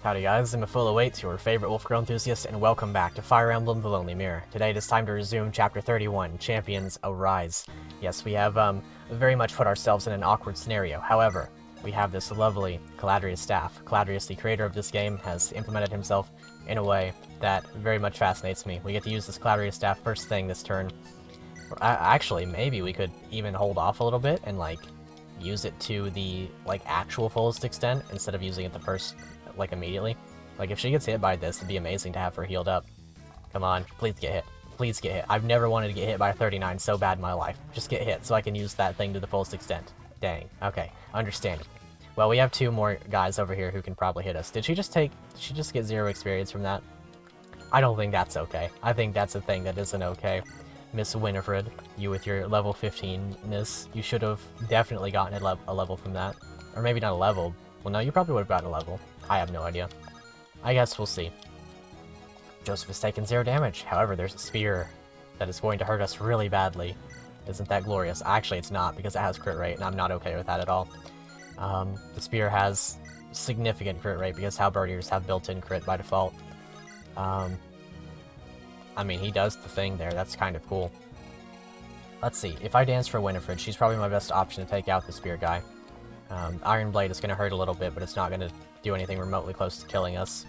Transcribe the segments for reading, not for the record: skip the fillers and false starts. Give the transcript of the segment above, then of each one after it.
Howdy guys, I'm Full08, your favorite wolf girl enthusiast, and welcome back to Fire Emblem The Lonely Mirror. Today it is time to resume Chapter 31, Champions Arise. Yes, we have very much put ourselves in an awkward scenario. However, we have this lovely Caladrius staff. Caladrius, the creator of this game, has implemented himself in a way that very much fascinates me. We get to use this Caladrius staff first thing this turn. Actually, maybe we could even hold off a little bit and, use it to the, actual fullest extent instead of using it the first, immediately. If she gets hit by this, it'd be amazing to have her healed up. Come on, please get hit. Please get hit. I've never wanted to get hit by a 39 so bad in my life. Just get hit so I can use that thing to the fullest extent. Dang. Okay, understandable. Well, we have two more guys over here who can probably hit us. Did she just get 0 experience from that? I don't think that's okay. I think that's a thing that isn't okay. Miss Winifred, you with your level 15-ness, you should have definitely gotten a level from that. Or maybe not a level. Well, no, you probably would have gotten a level. I have no idea. I guess we'll see. Joseph has taken 0 damage. However, there's a spear that is going to hurt us really badly. Isn't that glorious? Actually, it's not, because it has crit rate, and I'm not okay with that at all. The spear has significant crit rate, because halberdiers have built-in crit by default. I mean, he does the thing there. That's kind of cool. Let's see. If I dance for Winifred, she's probably my best option to take out the spear guy. Iron Blade is going to hurt a little bit, but it's not going to do anything remotely close to killing us.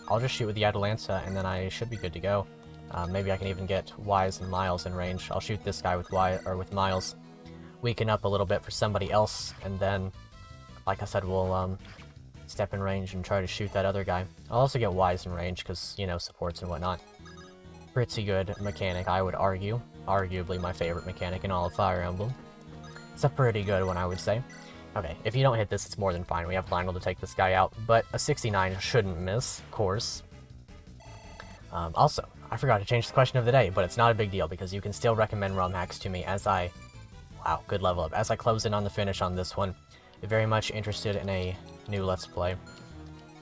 I'll just shoot with the Atalanta, and then I should be good to go. Maybe I can even get Wise and Miles in range. I'll shoot this guy with with Miles. Weaken up a little bit for somebody else, and then, like I said, we'll step in range and try to shoot that other guy. I'll also get Wise in range, because, you know, supports and whatnot. Pretty good mechanic, I would argue. Arguably my favorite mechanic in all of Fire Emblem. It's a pretty good one, I would say. Okay, if you don't hit this, it's more than fine. We have Lionel to take this guy out, but a 69 shouldn't miss, of course. Also, I forgot to change the question of the day, but it's not a big deal, because you can still recommend ROM hacks to me as I... Wow, good level up. As I close in on the finish on this one, I'm very much interested in a new Let's Play.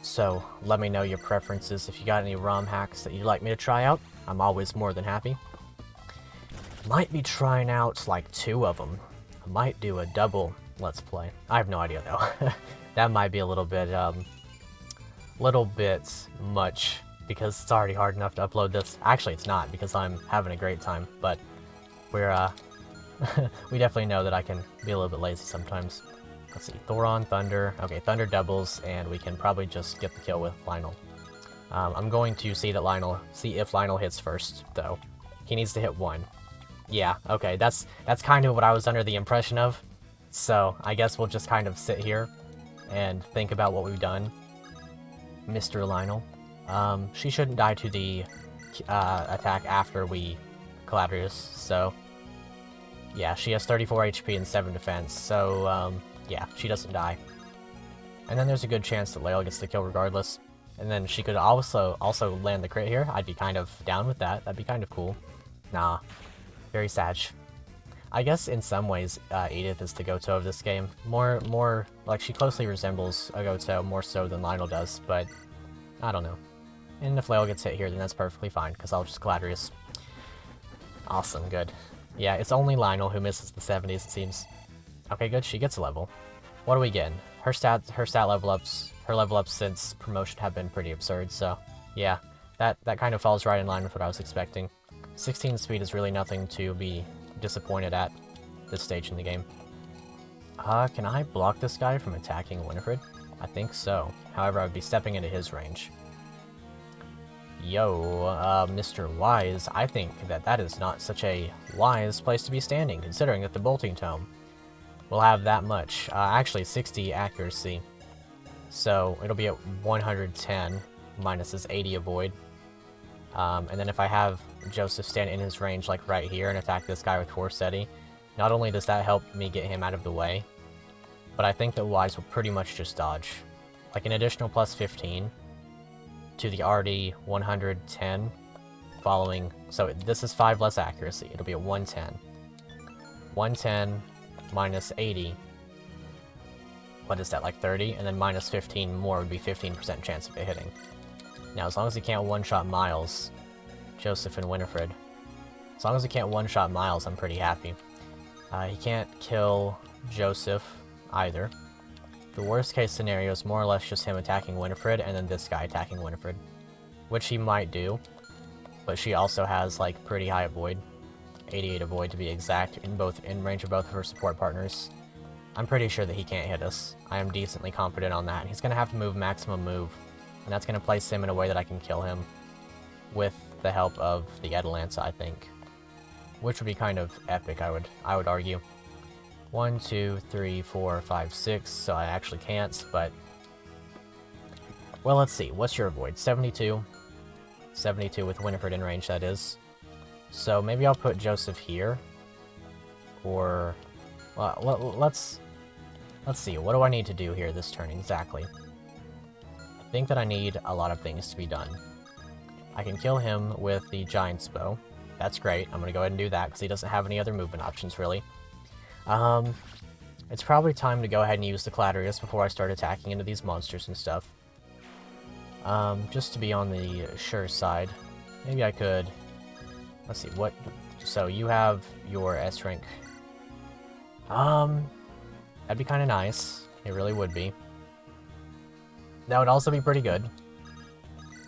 So, let me know your preferences. If you got any ROM hacks that you'd like me to try out, I'm always more than happy. Might be trying out, 2 of them. I might do a double Let's Play. I have no idea, though. That might be a little bit much, because it's already hard enough to upload this. Actually, it's not, because I'm having a great time, but we're, we definitely know that I can be a little bit lazy sometimes. Let's see, Thoron, Thunder. Okay, Thunder doubles, and we can probably just get the kill with Lionel. I'm going to see if Lionel hits first, though. He needs to hit 1. Yeah, okay, that's kind of what I was under the impression of. So, I guess we'll just kind of sit here and think about what we've done. Mr. Lionel. She shouldn't die to the attack after we Caladrius, so... Yeah, she has 34 HP and 7 defense, so, yeah, she doesn't die. And then there's a good chance that Lael gets the kill regardless. And then she could also land the crit here. I'd be kind of down with that. That'd be kind of cool. Nah. Very sad. I guess in some ways, Edith is the Goto of this game. More, she closely resembles a Goto more so than Lionel does, but I don't know. And if Lael gets hit here, then that's perfectly fine, because I'll just Caladrius. Awesome, good. Yeah, it's only Lionel who misses the 70s, it seems. Okay, good, she gets a level. What are we getting? Her stat level ups since promotion have been pretty absurd, so yeah, that kind of falls right in line with what I was expecting. 16 speed is really nothing to be disappointed at this stage in the game. Can I block this guy from attacking Winifred? I think so. However, I would be stepping into his range. Yo, Mr. Wise, I think that is not such a wise place to be standing, considering that the bolting tome will have that much. Actually, 60 accuracy. So, it'll be at 110, minus his 80 avoid. And then if I have Joseph stand in his range, right here, and attack this guy with Corsetti, not only does that help me get him out of the way, but I think that Wise will pretty much just dodge. An additional plus 15 to the already 110 following... So, this is 5 less accuracy. It'll be at 110. 110 minus 80. What is that, 30? And then minus 15 more would be 15% chance of it hitting. Now, as long as he can't one-shot Miles, Joseph and Winifred. As long as he can't one-shot Miles, I'm pretty happy. He can't kill Joseph either. the worst case scenario is more or less just him attacking Winifred and then this guy attacking Winifred. Which he might do, but she also has like pretty high avoid. 88 avoid to be exact, in range of both of her support partners. I'm pretty sure that he can't hit us. I am decently confident on that. He's going to have to move maximum move, and that's going to place him in a way that I can kill him with the help of the Atalanta, I think. Which would be kind of epic, I would argue. 1, 2, 3, 4, 5, 6, so I actually can't, but... Well, let's see. What's your avoid? 72. 72 with Winifred in range, that is. So maybe I'll put Joseph here. Or... Well, let's see. What do I need to do here this turn exactly? I think that I need a lot of things to be done. I can kill him with the Giant's Bow. That's great. I'm going to go ahead and do that because he doesn't have any other movement options, really. It's probably time to go ahead and use the Caladrius before I start attacking into these monsters and stuff. Just to be on the sure side. Maybe I could... Let's see, what... So, you have your S rank. That'd be kind of nice. It really would be. That would also be pretty good.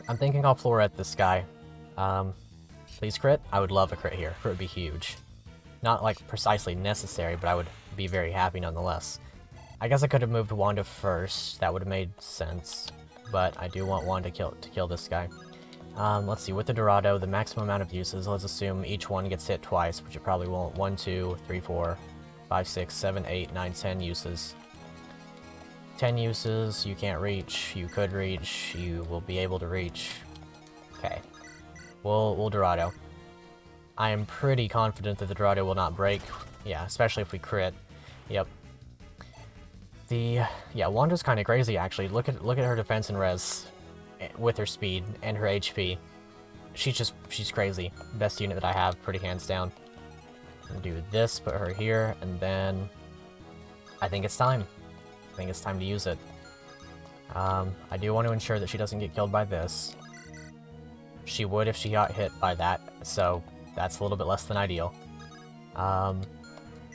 I'm thinking I'll floret this guy. Please crit? I would love a crit here. Crit would be huge. Not, like, precisely necessary, but I would be very happy nonetheless. I guess I could have moved Wanda first. That would have made sense. But I do want Wanda to kill this guy. Let's see, with the Dorado, the maximum amount of uses, let's assume each one gets hit twice, which it probably won't. 1, 2, 3, 4, 5, 6, 7, 8, 9, 10 uses. 10 uses, you can't reach, you could reach, you will be able to reach. Okay. We'll Dorado. I am pretty confident that the Dorado will not break. Yeah, especially if we crit. Yep. Yeah, Wanda's kind of crazy, actually. Look at her defense and res with her speed and her HP. She's crazy. Best unit that I have, pretty hands down. I'm gonna do this, put her here, and then I think it's time. I think it's time to use it. I do want to ensure that she doesn't get killed by this. She would if she got hit by that, so that's a little bit less than ideal.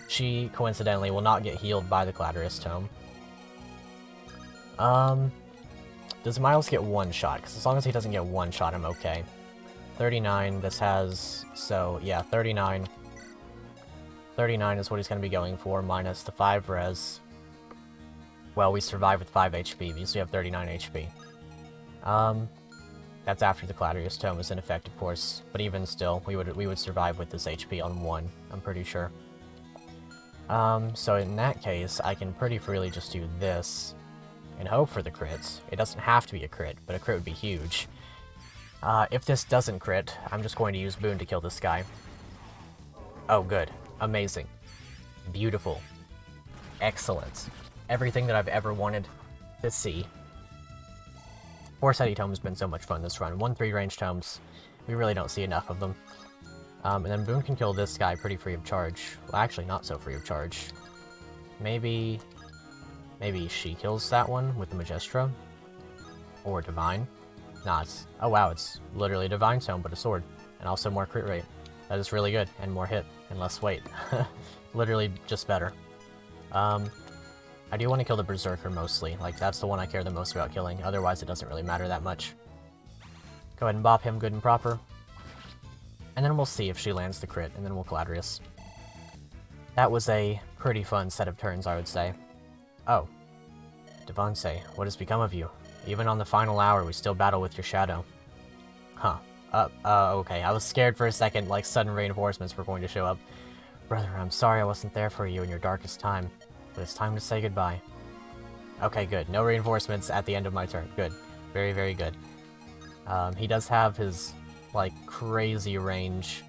She, coincidentally, will not get healed by the Caladrius Tome. Does Miles get one shot? Because as long as he doesn't get one shot, I'm okay. 39, this has... So, yeah, 39. 39 is what he's going to be going for, minus the 5 res. Well, we survive with 5 HP, because we have 39 HP. That's after the Caladrius Tome is in effect, of course. But even still, we would survive with this HP on 1, I'm pretty sure. So in that case, I can pretty freely just do this and hope for the crits. It doesn't have to be a crit, but a crit would be huge. If this doesn't crit, I'm just going to use Boon to kill this guy. Oh, good. Amazing. Beautiful. Excellent. Everything that I've ever wanted to see. 4-sided Tome has been so much fun this run. 1-3 range Tomes. We really don't see enough of them. And then Boon can kill this guy pretty free of charge. Well, actually, not so free of charge. Maybe she kills that one with the Magistra? Or Divine? Nah, it's... Oh wow, it's literally a Divine Tome, but a sword. And also more crit rate. That is really good. And more hit. And less weight. Literally just better. I do want to kill the Berserker mostly. Like, that's the one I care the most about killing. Otherwise, it doesn't really matter that much. Go ahead and bop him good and proper. And then we'll see if she lands the crit, and then we'll Caladrius. That was a pretty fun set of turns, I would say. Oh. Devante, what has become of you? Even on the final hour, we still battle with your shadow. Huh. Okay. I was scared for a second, like sudden reinforcements were going to show up. Brother, I'm sorry I wasn't there for you in your darkest time, but it's time to say goodbye. Okay, good. No reinforcements at the end of my turn. Good. Very, very good. He does have his, like, crazy range.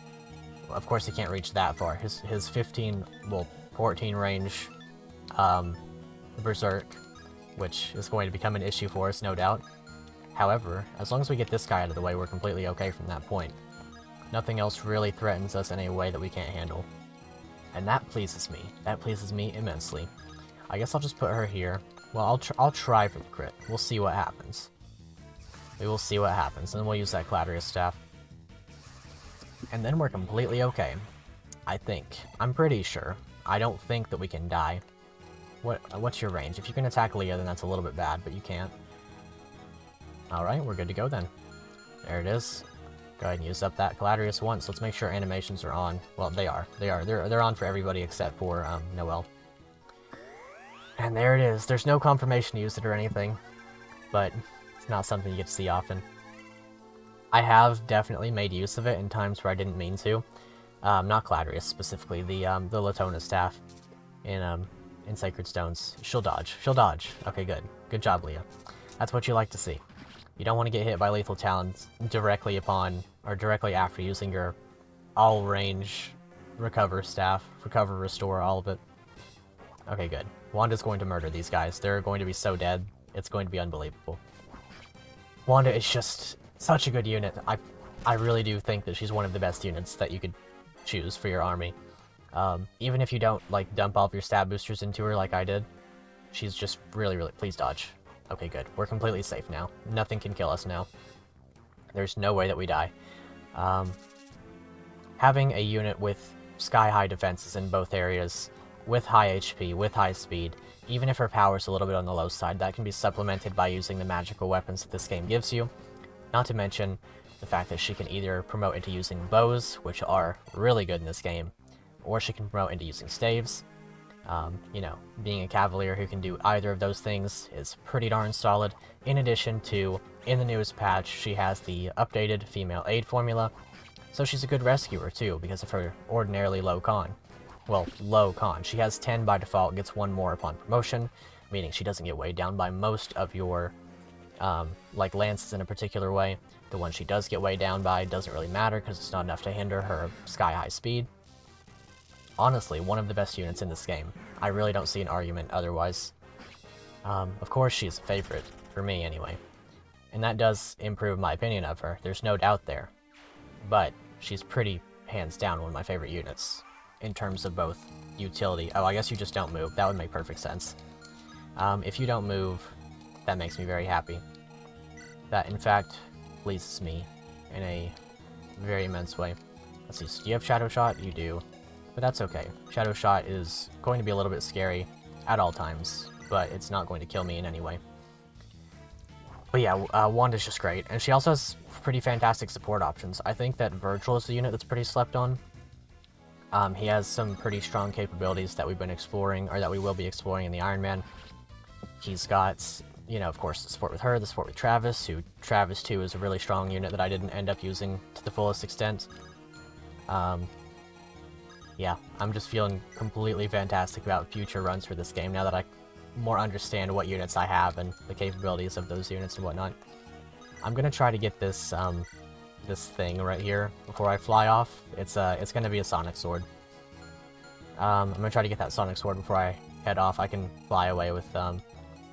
Of course, he can't reach that far. His 15, well, 14 range, Berserk, which is going to become an issue for us, no doubt. However, as long as we get this guy out of the way, we're completely okay from that point. Nothing else really threatens us in a way that we can't handle. And that pleases me. That pleases me immensely. I guess I'll just put her here. Well, I'll try for the crit. We'll see what happens. We will see what happens, and then we'll use that Caladrius Staff. And then we're completely okay. I think. I'm pretty sure. I don't think that we can die. What's your range? If you can attack Leah, then that's a little bit bad, but you can't. Alright, we're good to go then. There it is. Go ahead and use up that Caladrius once. Let's make sure animations are on. Well, they are. They're on for everybody except for Noelle. And there it is. There's no confirmation to use it or anything, but it's not something you get to see often. I have definitely made use of it in times where I didn't mean to. Not Caladrius specifically, the Latona staff in Sacred Stones. She'll dodge. She'll dodge. Okay, good. Good job, Leah. That's what you like to see. You don't want to get hit by lethal talons directly upon, or directly after using your all-range recover staff. Recover, restore, all of it. Okay, good. Wanda's going to murder these guys. They're going to be so dead. It's going to be unbelievable. Wanda is just such a good unit. I really do think that she's one of the best units that you could choose for your army. Even if you don't, like, dump all of your stat boosters into her like I did, she's just really, really... Please dodge. Okay, good. We're completely safe now. Nothing can kill us now. There's no way that we die. Having a unit with sky-high defenses in both areas, with high HP, with high speed, even if her power's a little bit on the low side, that can be supplemented by using the magical weapons that this game gives you. Not to mention the fact that she can either promote into using bows, which are really good in this game, or she can promote into using staves. You know, being a cavalier who can do either of those things is pretty darn solid. In addition to, in the newest patch, she has the updated female aid formula, so she's a good rescuer too, because of her ordinarily low con. Well, low con. She has 10 by default, gets 1 more upon promotion, meaning she doesn't get weighed down by most of your, like, lances in a particular way. The one she does get weighed down by doesn't really matter, because it's not enough to hinder her sky-high speed. Honestly, one of the best units in this game. I really don't see an argument otherwise. Of course, she's a favorite, for me anyway. And that does improve my opinion of her, there's no doubt there. But she's pretty, hands down, one of my favorite units, in terms of both utility. Oh, I guess you just don't move. That would make perfect sense. If you don't move, that makes me very happy. That, in fact, pleases me in a very immense way. Let's see, so do you have Shadow Shot? You do. But that's okay. Shadow Shot is going to be a little bit scary at all times, but it's not going to kill me in any way. But yeah, Wanda's just great, and she also has pretty fantastic support options. I think that Virgil is a unit that's pretty slept on. He has some pretty strong capabilities that we've been exploring, or that we will be exploring in the Iron Man. He's got, you know, of course, the support with her, the support with Travis, who Travis, too, is a really strong unit that I didn't end up using to the fullest extent. Yeah, I'm just feeling completely fantastic about future runs for this game now that I more understand what units I have and the capabilities of those units and whatnot. I'm gonna try to get this this thing right here before I fly off. It's gonna be a Sonic Sword. I'm gonna try to get that Sonic Sword before I head off. I can fly away with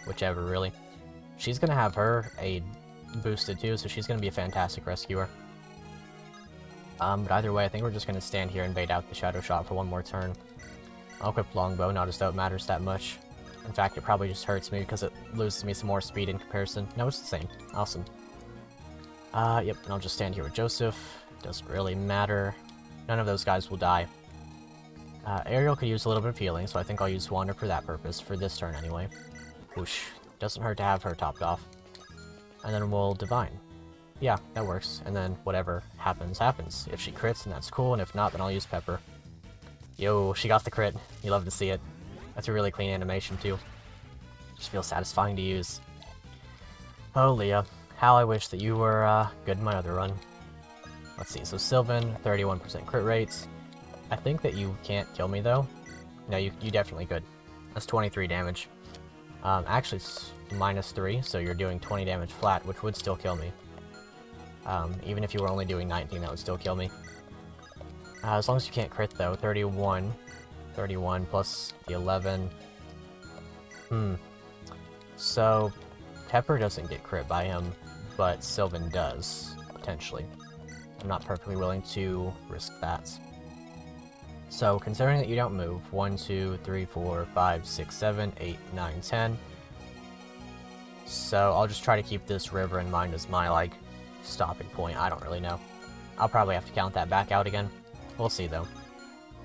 whichever, really. She's gonna have her aid boosted too, so she's gonna be a fantastic rescuer. But either way, I think we're just gonna stand here and bait out the Shadow Shot for one more turn. I'll equip Longbow, not as though it matters that much. In fact, it probably just hurts me because it loses me some more speed in comparison. No, it's the same. Awesome. Yep, and I'll just stand here with Joseph. Doesn't really matter. None of those guys will die. Ariel could use a little bit of healing, so I think I'll use Wander for that purpose, for this turn anyway. Whoosh. Doesn't hurt to have her topped off. And then we'll Divine. Yeah, that works. And then whatever happens, happens. If she crits, then that's cool, and if not, then I'll use Pepper. Yo, she got the crit. You love to see it. That's a really clean animation, too. Just feels satisfying to use. Oh, Leah. How I wish that you were, good in my other run. Let's see, so Sylvan, 31% crit rates. I think that you can't kill me, though. No, you definitely could. That's 23 damage. Actually, it's -3, so you're doing 20 damage flat, which would still kill me. Even if you were only doing 19, that would still kill me. As long as you can't crit, though. 31 plus the 11. So, Pepper doesn't get crit by him, but Sylvan does, potentially. I'm not perfectly willing to risk that. So, considering that you don't move, 1, 2, 3, 4, 5, 6, 7, 8, 9, 10. So, I'll just try to keep this river in mind as my, like, stopping point. I don't really know. I'll probably have to count that back out again. We'll see, though.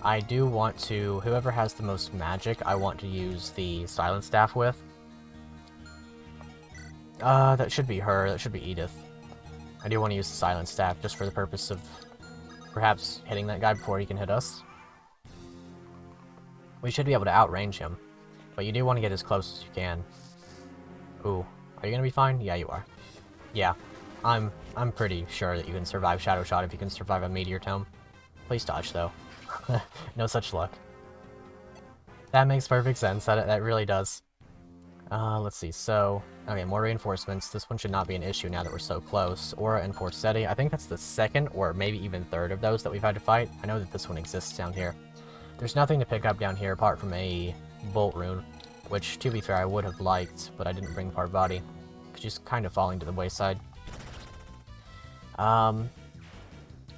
I do want to, whoever has the most magic, I want to use the Silent Staff with. That should be her, that should be Edith. I do want to use the Silent Staff just for the purpose of perhaps hitting that guy before he can hit us. We should be able to outrange him, but you do want to get as close as you can. Ooh, are you gonna be fine? Yeah, you are. Yeah, I'm pretty sure that you can survive Shadow Shot if you can survive a Meteor Tome. Please dodge, though. No such luck. That makes perfect sense. That really does. Let's see. So, okay, more reinforcements. This one should not be an issue now that we're so close. Aura and Forseti. I think that's the second or maybe even third of those that we've had to fight. I know that this one exists down here. There's nothing to pick up down here apart from a Bolt Rune, which, to be fair, I would have liked, but I didn't bring Parvati, because she's kind of falling to the wayside.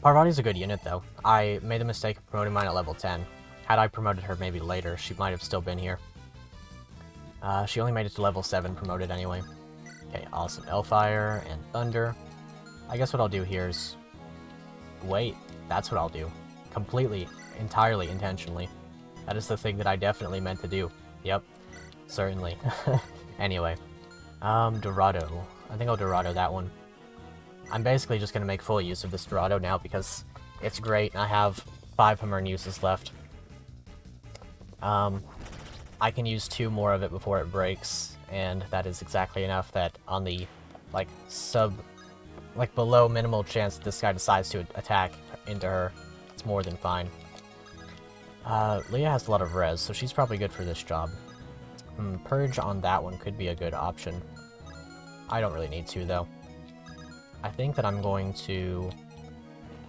Parvati's a good unit, though. I made the mistake of promoting mine at level 10. Had I promoted her maybe later, she might have still been here. She only made it to level 7 promoted anyway. Okay, awesome. Hellfire and Thunder. I guess what I'll do here is... Wait, that's what I'll do. Completely, entirely, intentionally. That is the thing that I definitely meant to do. Yep, certainly. Anyway. Dorado. I think I'll Dorado that one. I'm basically just going to make full use of this Dorado now because it's great and I have 5 Hammer'n uses left. I can use 2 more of it before it breaks, and that is exactly enough that on the, below minimal chance that this guy decides to attack into her, it's more than fine. Leah has a lot of res, so she's probably good for this job. Purge on that one could be a good option. I don't really need to, though. I think that I'm going to...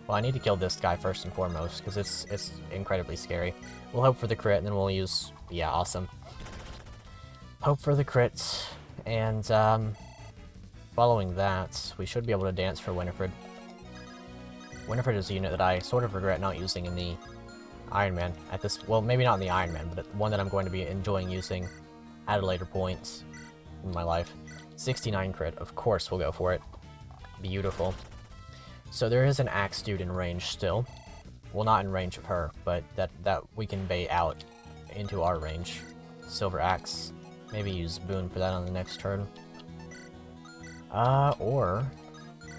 Well, I need to kill this guy first and foremost, because it's incredibly scary. We'll hope for the crit, and then we'll use... Yeah, awesome. Hope for the crit, and following that, we should be able to dance for Winifred. Winifred is a unit that I sort of regret not using in the Iron Man at this... Well, maybe not in the Iron Man, but one that I'm going to be enjoying using at a later point in my life. 69 crit, of course we'll go for it. Beautiful. So there is an Axe dude in range still. Well, not in range of her, but that we can bait out into our range. Silver Axe. Maybe use Boon for that on the next turn. Or...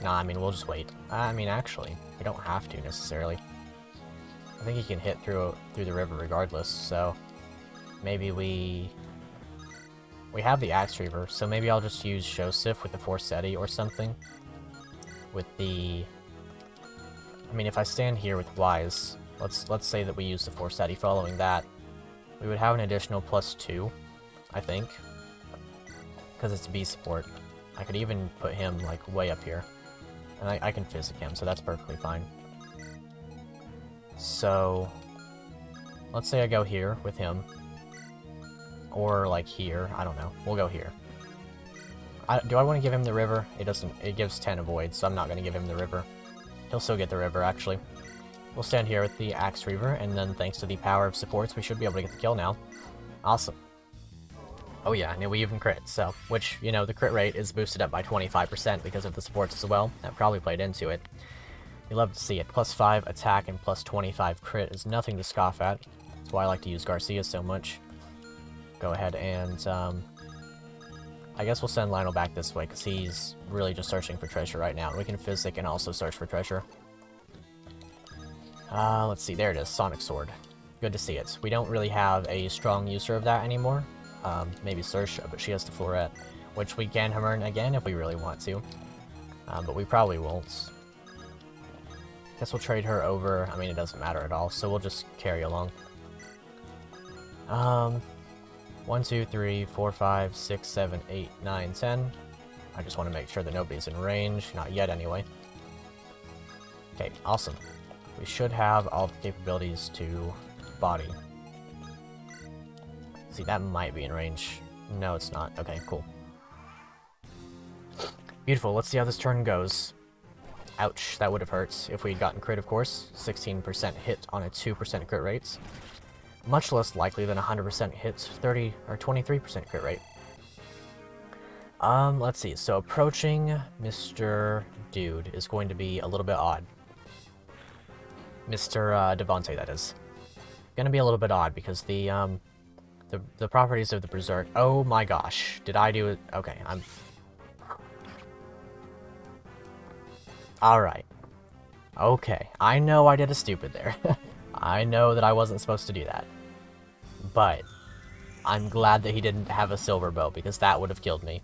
Nah, I mean, we'll just wait. I mean, actually, we don't have to, necessarily. I think he can hit through the river regardless, so... Maybe we have the Axe Reaver, so maybe I'll just use Joseph with the Forseti or something. With the... I mean, if I stand here with Wise, let's say that we use the Forseti following that, we would have an additional +2, I think. Because it's B support. I could even put him, like, way up here. And I can physic him, so that's perfectly fine. So... Let's say I go here with him. Or, like, here. I don't know. We'll go here. Do I want to give him the river? It doesn't. It gives 10 avoid, so I'm not going to give him the river. He'll still get the river, actually. We'll stand here with the Axe Reaver, and then thanks to the power of supports, we should be able to get the kill now. Awesome. Oh yeah, and we even crit, so... Which, you know, the crit rate is boosted up by 25% because of the supports as well. That probably played into it. You love to see it. +5 attack and +25 crit is nothing to scoff at. That's why I like to use Garcia so much. Go ahead and, I guess we'll send Lionel back this way, because he's really just searching for treasure right now. We can physic and also search for treasure. Let's see, there it is, Sonic Sword. Good to see it. We don't really have a strong user of that anymore. Maybe Saoirse, but she has the Floret, which we can Hammer'n again if we really want to. But we probably won't. Guess we'll trade her over. I mean, it doesn't matter at all, so we'll just carry along. 1, 2, 3, 4, 5, 6, 7, 8, 9, 10. I just want to make sure that nobody's in range. Not yet, anyway. Okay, awesome. We should have all the capabilities to body. See, that might be in range. No, it's not. Okay, cool. Beautiful. Let's see how this turn goes. Ouch, that would have hurt if we had gotten crit, of course. 16% hit on a 2% crit rate. Much less likely than 100% hit 30 or 23% crit rate. Let's see. So approaching Mr. Dude is going to be a little bit odd. Mr. Devante, that is. gonna be a little bit odd because the properties of the Berserk... Oh my gosh. Did I do it? Okay, I'm... Alright. Okay. I know I did a stupid there. I know that I wasn't supposed to do that. But I'm glad that he didn't have a silver bow because that would have killed me.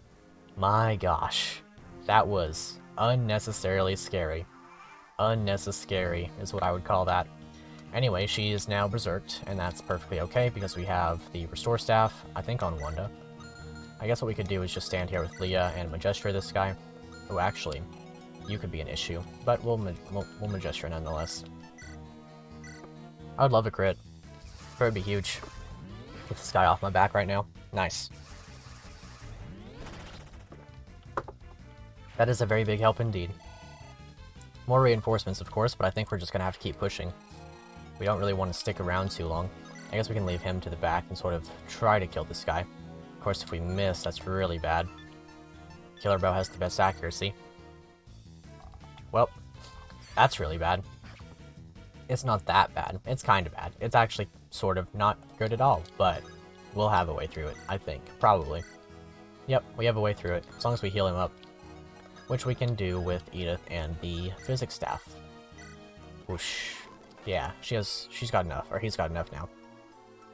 My gosh. That was unnecessarily scary. Unnecessary is what I would call that. Anyway, she is now berserked, and that's perfectly okay because we have the restore staff, I think, on Wanda. I guess what we could do is just stand here with Leah and Majestra this guy. Oh, actually, you could be an issue, but we'll Majestra nonetheless. I would love a crit. It would be huge. Get this guy off my back right now. Nice. That is a very big help indeed. More reinforcements, of course, but I think we're just going to have to keep pushing. We don't really want to stick around too long. I guess we can leave him to the back and sort of try to kill this guy. Of course, if we miss, that's really bad. Killer bow has the best accuracy. Well, that's really bad. It's not that bad. It's kind of bad. It's actually sort of not good at all, but we'll have a way through it, I think. Probably. Yep, we have a way through it, as long as we heal him up. Which we can do with Edith and the physics staff. Whoosh. Yeah, she's got enough, or he's got enough now.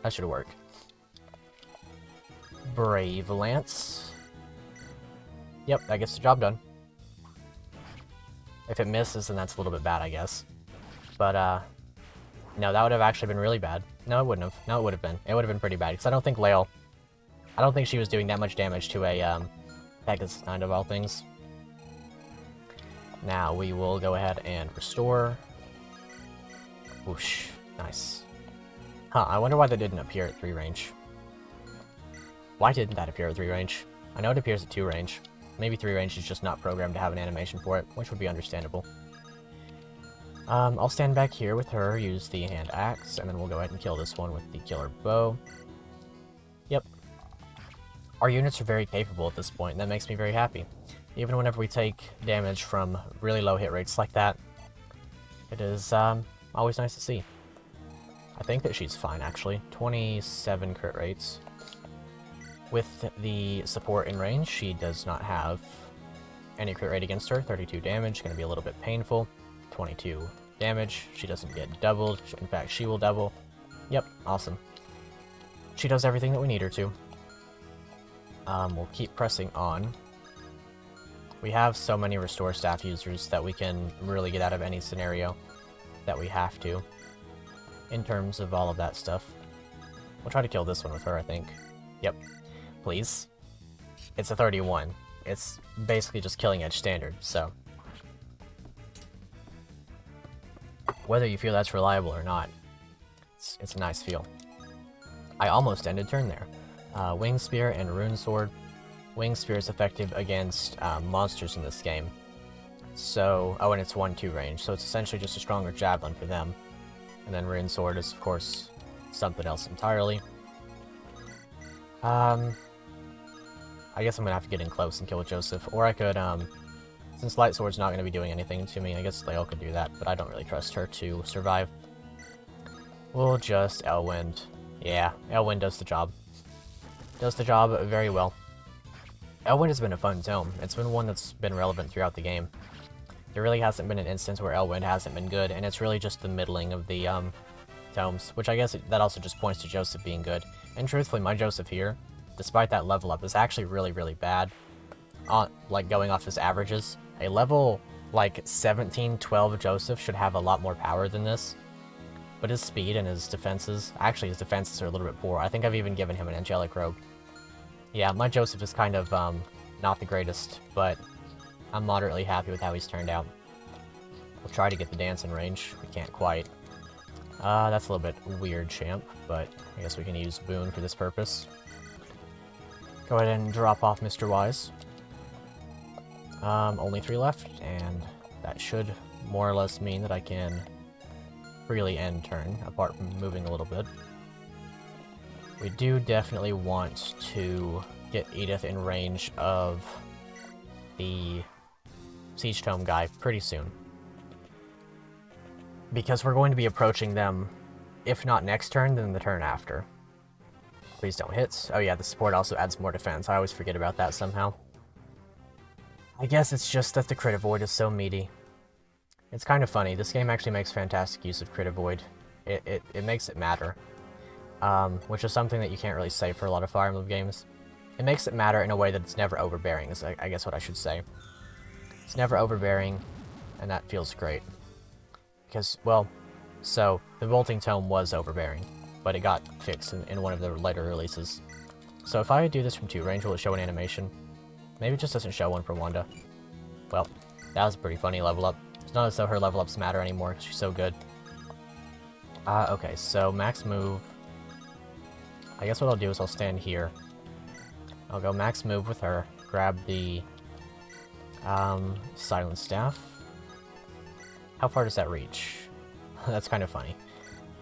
That should work. Brave Lance. Yep, that gets the job done. If it misses, then that's a little bit bad, I guess. But, no, that would have actually been really bad. No, it wouldn't have. No, it would have been. It would have been pretty bad, because I don't think Lael... I don't think she was doing that much damage to a, Pegasus Knight of all things. Now, we will go ahead and restore... Whoosh. Nice. Huh, I wonder why that didn't appear at 3 range. Why didn't that appear at 3 range? I know it appears at 2 range. Maybe 3 range is just not programmed to have an animation for it, which would be understandable. I'll stand back here with her, use the hand axe, and then we'll go ahead and kill this one with the killer bow. Yep. Our units are very capable at this point, and that makes me very happy. Even whenever we take damage from really low hit rates like that, it is, always nice to see. I think that she's fine, actually. 27 crit rates. With the support in range, she does not have any crit rate against her. 32 damage, going to be a little bit painful. 22 damage, she doesn't get doubled. In fact, she will double. Yep, awesome. She does everything that we need her to. We'll keep pressing on. We have so many restore staff users that we can really get out of any scenario that we have to, in terms of all of that stuff. We'll try to kill this one with her, I think. Yep. Please. It's a 31. It's basically just killing edge standard, so... Whether you feel that's reliable or not, it's a nice feel. I almost ended turn there. Wing Spear and Rune Sword. Wing Spear is effective against monsters in this game. So, oh, and it's 1-2 range, so it's essentially just a stronger javelin for them. And then Rune Sword is, of course, something else entirely. I guess I'm gonna have to get in close and kill with Joseph, or I could, since Light Sword's not gonna be doing anything to me, I guess Lael could do that, but I don't really trust her to survive. We'll just Elwind. Yeah, Elwind does the job. Does the job very well. Elwind has been a fun tome. It's been one that's been relevant throughout the game. There really hasn't been an instance where Elwind hasn't been good, and it's really just the middling of the tomes, which I guess that also just points to Joseph being good. And truthfully, my Joseph here, despite that level up, is actually really, really bad. Like, going off his averages. A level, like, 17-12 Joseph should have a lot more power than this. But his speed and his defenses, actually his defenses are a little bit poor. I think I've even given him an angelic robe. Yeah, my Joseph is kind of, not the greatest, but I'm moderately happy with how he's turned out. We'll try to get the dance in range. We can't quite. That's a little bit weird, champ, but I guess we can use Boon for this purpose. Go ahead and drop off Mr. Wise. Only 3 left, and that should more or less mean that I can freely end turn, apart from moving a little bit. We do definitely want to get Edith in range of the Siege Tome guy pretty soon. Because we're going to be approaching them If not next turn, then the turn after. Please don't hit. Oh yeah, the support also adds more defense. I always forget about that somehow. I guess it's just that the crit avoid is so meaty. It's kind of funny. This game actually makes fantastic use of crit avoid. It makes it matter. Which is something that you can't really say for a lot of Fire Emblem games. It makes it matter in a way that it's never overbearing, is I guess what I should say. It's never overbearing, and that feels great. Because, well, so, the Bolting Tome was overbearing, but it got fixed in one of the later releases. So if I do this from 2 range, will it show an animation? Maybe it just doesn't show one for Wanda. Well, that was a pretty funny level up. It's not as though her level ups matter anymore, because she's so good. Okay, so max move. I guess what I'll do is I'll stand here. I'll go max move with her, grab the Silent Staff. How far does that reach? That's kind of funny.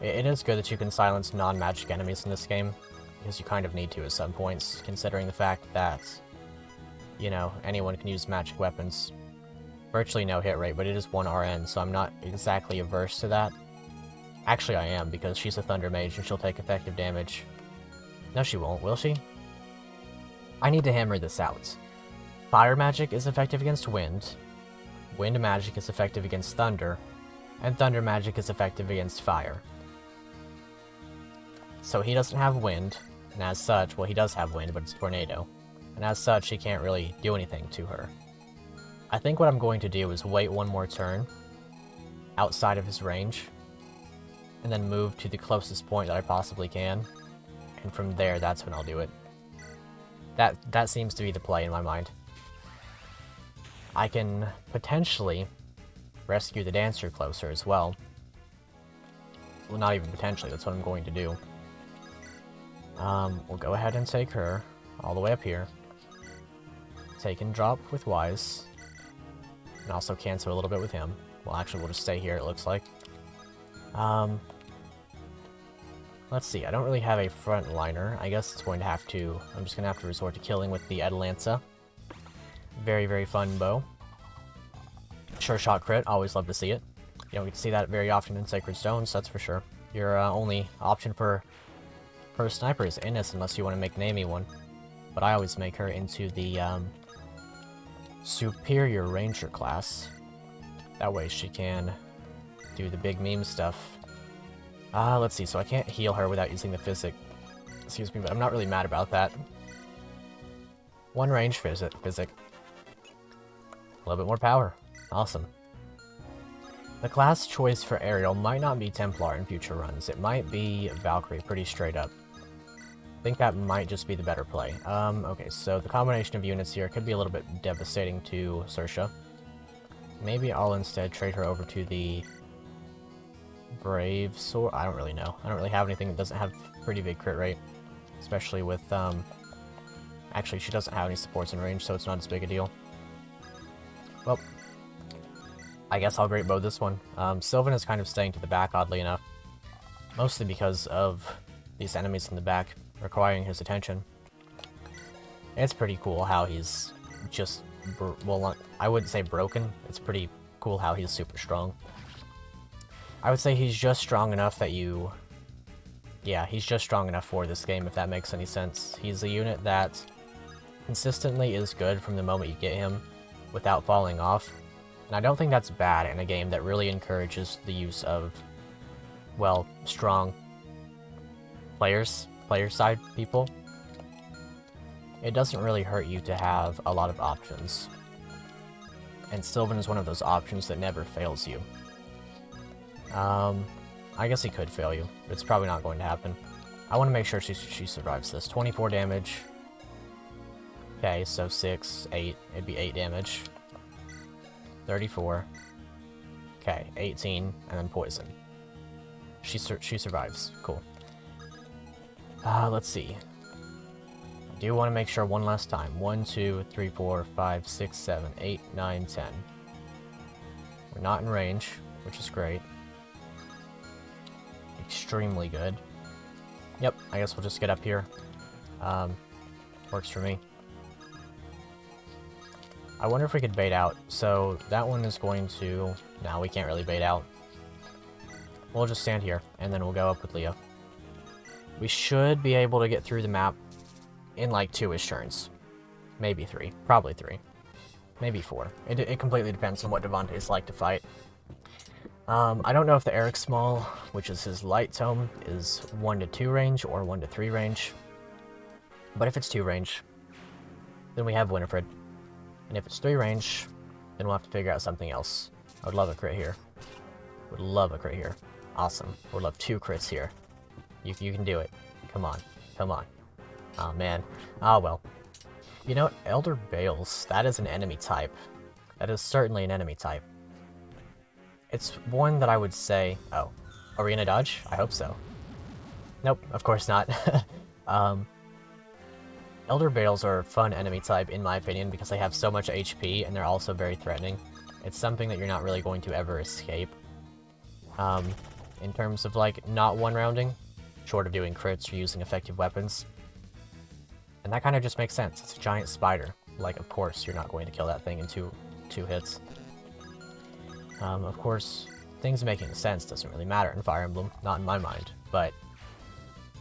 It is good that you can silence non-magic enemies in this game, because you kind of need to at some points, considering the fact that, you know, anyone can use magic weapons. Virtually no hit rate, but it is 1 RN, so I'm not exactly averse to that. Actually, I am, because she's a Thunder Mage and she'll take effective damage. No, she won't, will she? I need to hammer this out. Fire magic is effective against wind, wind magic is effective against thunder, and thunder magic is effective against fire. So he doesn't have wind, and as such, well, he does have wind, but it's tornado. And as such, he can't really do anything to her. I think what I'm going to do is wait 1 more turn outside of his range, and then move to the closest point that I possibly can, and from there, that's when I'll do it. That seems to be the play in my mind. I can potentially rescue the Dancer closer as well. Well, not even potentially, that's what I'm going to do. We'll go ahead and take her all the way up here. Take and drop with Wise. And also cancel a little bit with him. Well, actually, we'll just stay here, it looks like. Let's see, I don't really have a frontliner. I guess it's going to have to... I'm just going to have to resort to killing with the Atalanta. Very, very fun bow. Sure shot crit, always love to see it. You don't get to see that very often in Sacred Stones, that's for sure. Your only option for a sniper is Innis, unless you want to make Naomi one. But I always make her into the Superior Ranger class. That way she can do the big meme stuff. Let's see, so I can't heal her without using the physic. Excuse me, but I'm not really mad about that. 1 range physic. A little bit more power. Awesome. The class choice for Aerial might not be Templar in future runs. It might be Valkyrie, pretty straight up. I think that might just be the better play. Okay, so the combination of units here could be a little bit devastating to Saoirse. Maybe I'll instead trade her over to the Brave Sword. I don't really know. I don't really have anything that doesn't have pretty big crit rate. Especially with, actually, she doesn't have any supports in range, so it's not as big a deal. Well, I guess I'll Great Bow this one. Sylvan is kind of staying to the back, oddly enough. Mostly because of these enemies in the back requiring his attention. It's pretty cool how he's just, well, I wouldn't say broken. It's pretty cool how he's super strong. I would say he's just strong enough that you... Yeah, he's just strong enough for this game, if that makes any sense. He's a unit that consistently is good from the moment you get him, without falling off. And I don't think that's bad in a game that really encourages the use of, well, strong player-side people. It doesn't really hurt you to have a lot of options. And Sylvan is one of those options that never fails you. I guess he could fail you, but it's probably not going to happen. I want to make sure she survives this. 24 damage. Okay, so 6, 8. It'd be 8 damage. 34. Okay, 18, and then poison. She survives. Cool. Let's see. I do want to make sure one last time. 1, 2, 3, 4, 5, 6, 7, 8, 9, 10. We're not in range, which is great. Extremely good. Yep, I guess we'll just get up here. Works for me. I wonder if we could bait out. So that one is going to... No, we can't really bait out. We'll just stand here, and then we'll go up with Leo. We should be able to get through the map in like 2-ish turns. Maybe 3. Probably 3. Maybe 4. It completely depends on what Devante like to fight. I don't know if the Eric Small, which is his light tome, is 1 to 2 range or 1 to 3 range. But if it's 2 range, then we have Winifred. And if it's 3 range, then we'll have to figure out something else. I would love a crit here. Would love a crit here. Awesome. Would love 2 crits here. You can do it. Come on. Come on. Oh, man. Ah, well. You know, Elder Bales, that is an enemy type. That is certainly an enemy type. It's one that I would say... Oh. Are we gonna dodge? I hope so. Nope, of course not. Elder Bales are a fun enemy type, in my opinion, because they have so much HP, and they're also very threatening. It's something that you're not really going to ever escape. In terms of, like, not one-rounding, short of doing crits or using effective weapons. And that kind of just makes sense. It's a giant spider. Like, of course, you're not going to kill that thing in two hits. Of course, things making sense doesn't really matter in Fire Emblem, not in my mind, but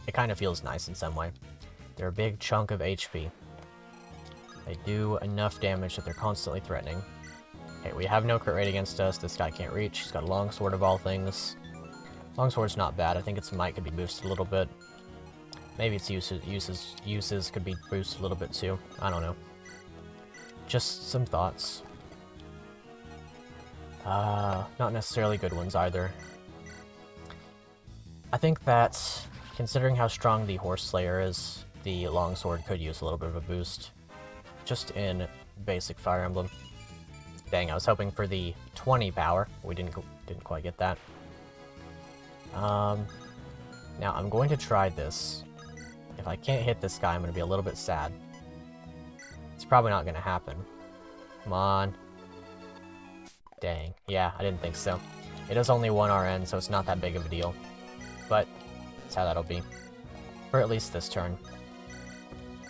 it kind of feels nice in some way. They're a big chunk of HP. They do enough damage that they're constantly threatening. Okay, we have no crit rate against us. This guy can't reach. He's got a longsword of all things. Longsword's not bad. I think its might could be boosted a little bit. Maybe its uses could be boosted a little bit too. I don't know. Just some thoughts. Not necessarily good ones either. I think that, considering how strong the Horse Slayer is, the longsword could use a little bit of a boost. Just in basic Fire Emblem. Dang, I was hoping for the 20 power. We didn't quite get that. Now I'm going to try this. If I can't hit this guy, I'm going to be a little bit sad. It's probably not going to happen. Come on. Dang. Yeah, I didn't think so. It is only 1 RN, so it's not that big of a deal. But that's how that'll be. For at least this turn.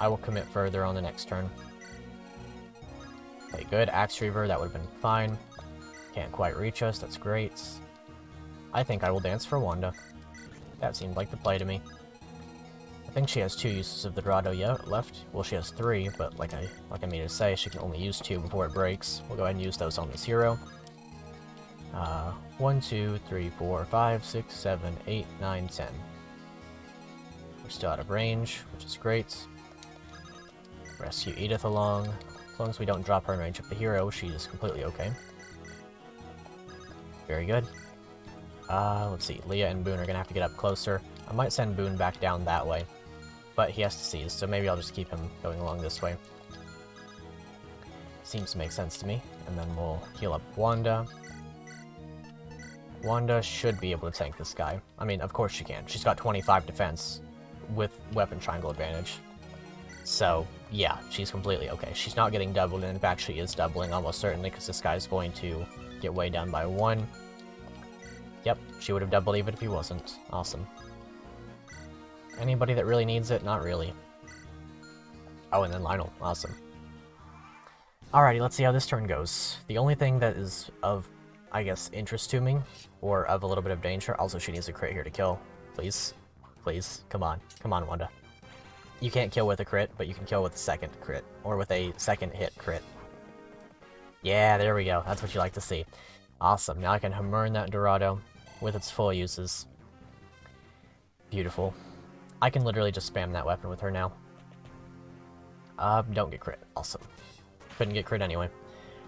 I will commit further on the next turn. Okay, good. Axe Reaver, that would have been fine. Can't quite reach us, that's great. I think I will dance for Wanda. That seemed like the play to me. I think she has 2 uses of the Dorado left. Well, she has 3, but like I mean to say, she can only use 2 before it breaks. We'll go ahead and use those on this hero. 1, 2, 3, 4, 5, 6, 7, 8, 9, 10. We're still out of range, which is great. Rescue Edith along. As long as we don't drop her in range of the hero, she is completely okay. Very good. Let's see. Leah and Boone are gonna have to get up closer. I might send Boone back down that way, but he has to seize, so maybe I'll just keep him going along this way. Seems to make sense to me. And then we'll heal up Wanda. Wanda should be able to tank this guy. I mean, of course she can. She's got 25 defense with weapon triangle advantage. So, yeah, she's completely okay. She's not getting doubled, and in fact she is doubling almost certainly, because this guy's going to get way down by 1. Yep, she would have doubled even if he wasn't. Awesome. Anybody that really needs it? Not really. Oh, and then Lionel. Awesome. Alrighty, let's see how this turn goes. The only thing that is of, I guess, interest to me, or of a little bit of danger, also she needs a crit here to kill. Please. Please. Come on. Come on, Wanda. You can't kill with a crit, but you can kill with a second crit, or with a second hit crit. Yeah, there we go. That's what you like to see. Awesome. Now I can Hammer that Dorado with its full uses. Beautiful. I can literally just spam that weapon with her now. Don't get crit. Awesome. Couldn't get crit anyway.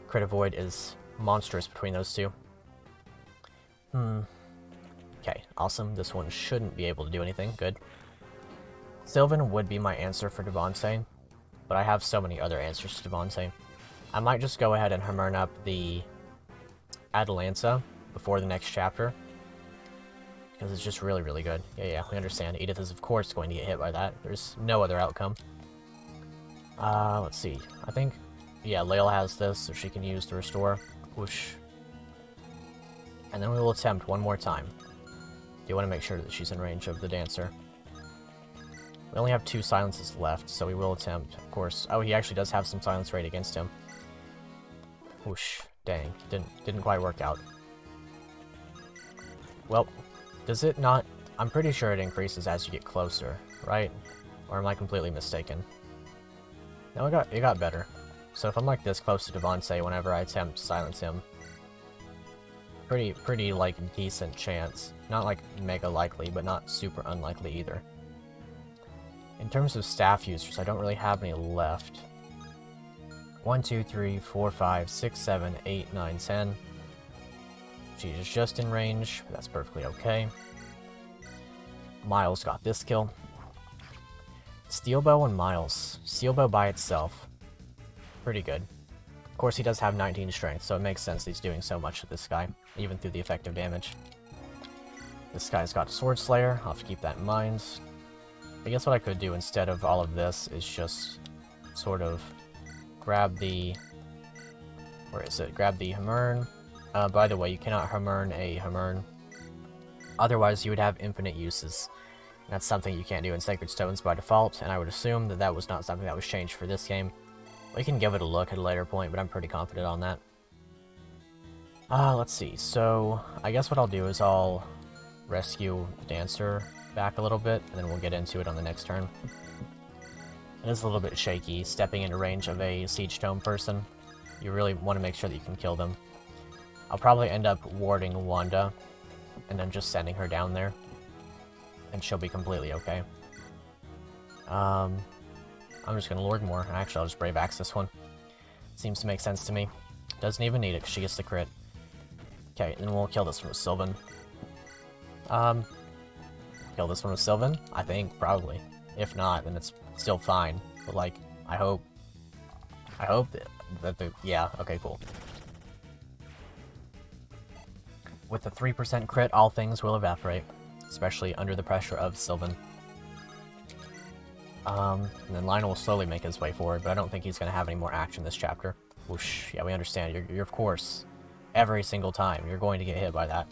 Crit avoid is monstrous between those two. Okay, awesome. This one shouldn't be able to do anything. Good. Sylvan would be my answer for Devante, but I have so many other answers to Devante. I might just go ahead and Hammer up the Atalanta before the next chapter, because it's just really, really good. Yeah, we understand. Edith is, of course, going to get hit by that. There's no other outcome. Let's see. I think, yeah, Lael has this, so she can use the Restore. Whoosh. And then we will attempt one more time. You want to make sure that she's in range of the Dancer. We only have 2 silences left, so we will attempt, of course. Oh, he actually does have some silence rate against him. Whoosh. Dang. Didn't quite work out. Well, Does it not? I'm pretty sure it increases as you get closer, right? Or am I completely mistaken? No, it got better. So if I'm like this close to Devante whenever I attempt to silence him, pretty like decent chance. Not like mega likely, but not super unlikely either. In terms of staff users, I don't really have any left. 1, 2, 3, 4, 5, 6, 7, 8, 9, 10. She's just in range, but that's perfectly okay. Miles got this kill. Steel Bow and Miles. Steel Bow by itself. Pretty good. Of course, he does have 19 strength, so it makes sense he's doing so much to this guy, even through the effective damage. This guy's got Sword Slayer. I'll have to keep that in mind. I guess what I could do instead of all of this is just sort of grab the... Where is it? Grab the Hamern. By the way, you cannot Hamern a Hamern. Otherwise, you would have infinite uses. That's something you can't do in Sacred Stones by default, and I would assume that that was not something that was changed for this game. We can give it a look at a later point, but I'm pretty confident on that. Let's see. So, I guess what I'll do is I'll rescue the Dancer back a little bit, and then we'll get into it on the next turn. It is a little bit shaky, stepping into range of a Siege Tome person. You really want to make sure that you can kill them. I'll probably end up warding Wanda, and then just sending her down there. And she'll be completely okay. I'm just gonna Lord more. Actually, I'll just Brave Axe this one. Seems to make sense to me. Doesn't even need it, because she gets the crit. Okay, and we'll kill this one with Sylvan. Kill this one with Sylvan? I think, probably. If not, then it's still fine. But, like, I hope that the... Yeah, okay, cool. With the 3% crit, all things will evaporate. Especially under the pressure of Sylvan. And then Lionel will slowly make his way forward, but I don't think he's going to have any more action this chapter. Whoosh, yeah, we understand. You're of course, every single time, you're going to get hit by that.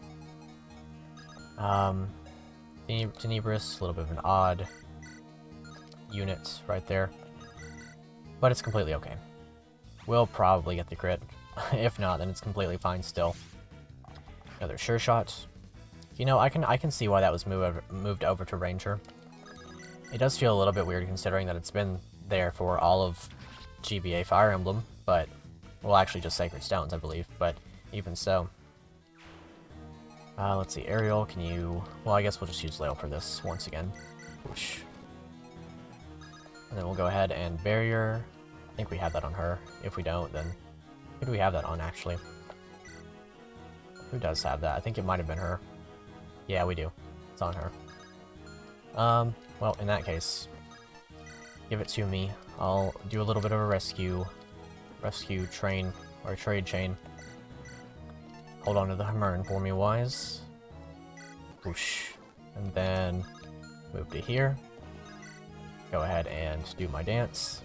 Tenebris, a little bit of an odd unit right there. But it's completely okay. We'll probably get the crit. If not, then it's completely fine still. Another Sure Shot. You know, I can see why that was moved over to Ranger. It does feel a little bit weird considering that it's been there for all of GBA Fire Emblem, but... Well, actually just Sacred Stones, I believe, but even so. Let's see, Ariel, can you... Well, I guess we'll just use Lael for this once again. Whoosh. And then we'll go ahead and Barrier. I think we have that on her. If we don't, then... Who do we have that on, actually? Who does have that? I think it might have been her. Yeah, we do. It's on her. Well, in that case, give it to me. I'll do a little bit of a rescue train, or trade chain. Hold on to the Hamern for me, Wise. Whoosh. And then move to here. Go ahead and do my dance.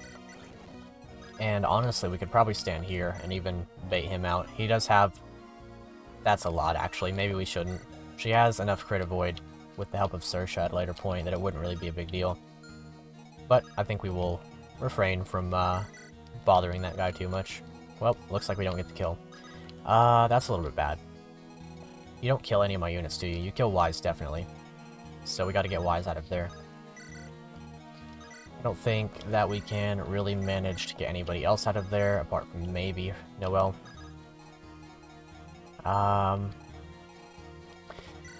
And honestly, we could probably stand here and even bait him out. He does have... That's a lot, actually. Maybe we shouldn't. She has enough crit avoid with the help of Saoirse at a later point that it wouldn't really be a big deal. But I think we will refrain from bothering that guy too much. Well, looks like we don't get the kill. That's a little bit bad. You don't kill any of my units, do you? You kill Wise, definitely. So we gotta get Wise out of there. I don't think that we can really manage to get anybody else out of there, apart from maybe Noelle.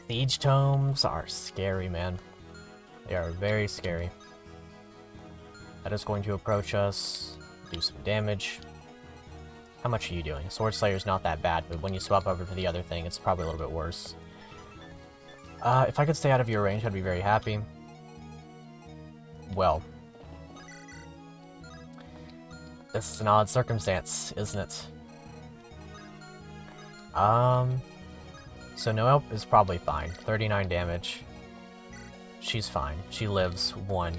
Siege Tomes are scary, man. They are very scary. That is going to approach us, do some damage. How much are you doing? Sword Slayer's not that bad, but when you swap over to the other thing, it's probably a little bit worse. If I could stay out of your range, I'd be very happy. Well. This is an odd circumstance, isn't it? So Noelle is probably fine. 39 damage. She's fine. She lives 1.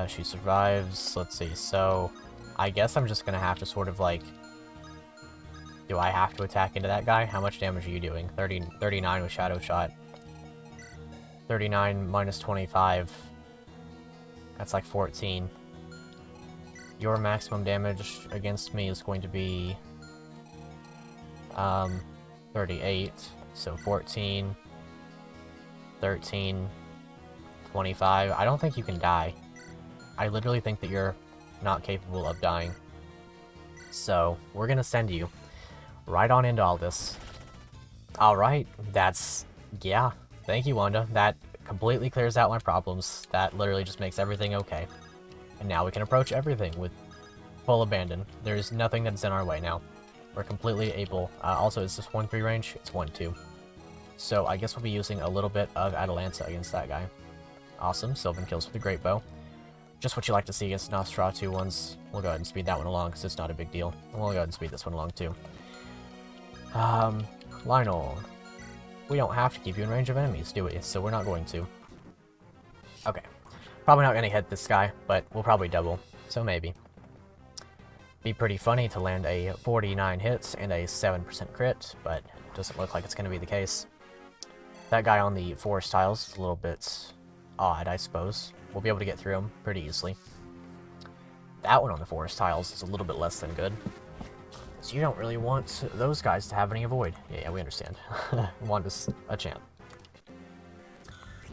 She survives. Let's see. So, I guess I'm just gonna have to sort of like... Do I have to attack into that guy? How much damage are you doing? 39 with Shadow Shot. 39 minus 25. That's like 14. Your maximum damage against me is going to be... 38. So 14, 13, 25. I don't think you can die. I literally think that you're not capable of dying. So we're gonna send you right on into all this. Alright, yeah, thank you, Wanda. That completely clears out my problems. That literally just makes everything okay. And now we can approach everything with full abandon. There's nothing that's in our way now. We're completely able. Also, is this 1-3 range? It's 1-2. So I guess we'll be using a little bit of Atalanta against that guy. Awesome, Sylvan kills with the Great Bow. Just what you like to see against Nosferatu ones. We'll go ahead and speed that one along, because it's not a big deal. And we'll go ahead and speed this one along, too. Lionel. We don't have to keep you in range of enemies, do we? So we're not going to. Okay. Probably not going to hit this guy, but we'll probably double. So maybe. Be pretty funny to land a 49 hits and a 7% crit, but doesn't look like it's going to be the case. That guy on the forest tiles is a little bit odd, I suppose. We'll be able to get through him pretty easily. That one on the forest tiles is a little bit less than good. So you don't really want those guys to have any avoid. Yeah, we understand. Want us a champ.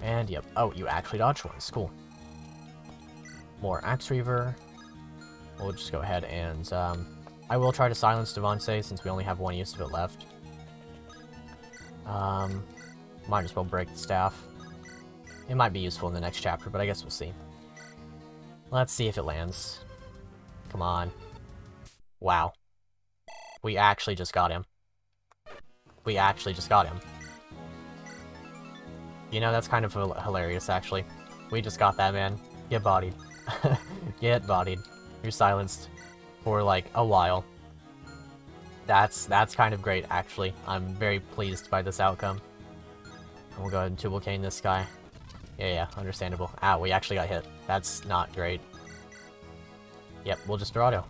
And yep. Oh, you actually dodged ones. Cool. More Axe Reaver. We'll just go ahead and I will try to silence Devante since we only have one use of it left. Might as well break the staff. It might be useful in the next chapter, but I guess we'll see. Let's see if it lands. Come on. Wow. We actually just got him. We actually just got him. You know, that's kind of hilarious, actually. We just got that, man. Get bodied. Get bodied. You're silenced for, like, a while. That's kind of great, actually. I'm very pleased by this outcome. And we'll go ahead and Tubal Cane this guy. Yeah, understandable. Ow, we actually got hit. That's not great. Yep, we'll just Dorado.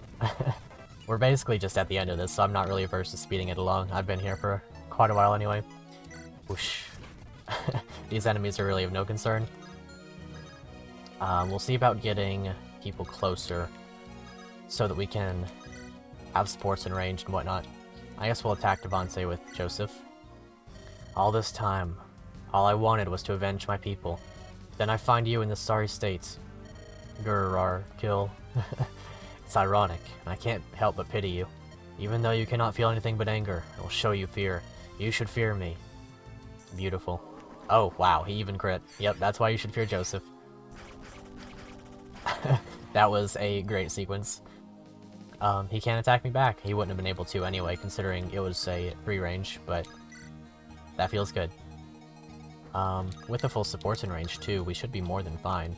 We're basically just at the end of this, so I'm not really averse to speeding it along. I've been here for quite a while anyway. Whoosh. These enemies are really of no concern. We'll see about getting people closer so that we can have supports in range and whatnot. I guess we'll attack Devante with Joseph. All this time, all I wanted was to avenge my people. Then I find you in this sorry state. Grrr, kill. It's ironic, and I can't help but pity you. Even though you cannot feel anything but anger, I will show you fear. You should fear me. Beautiful. Oh, wow, he even crit. Yep, that's why you should fear Joseph. That was a great sequence. He can't attack me back. He wouldn't have been able to anyway, considering it was a free range, but that feels good. With the full supports in range too, we should be more than fine.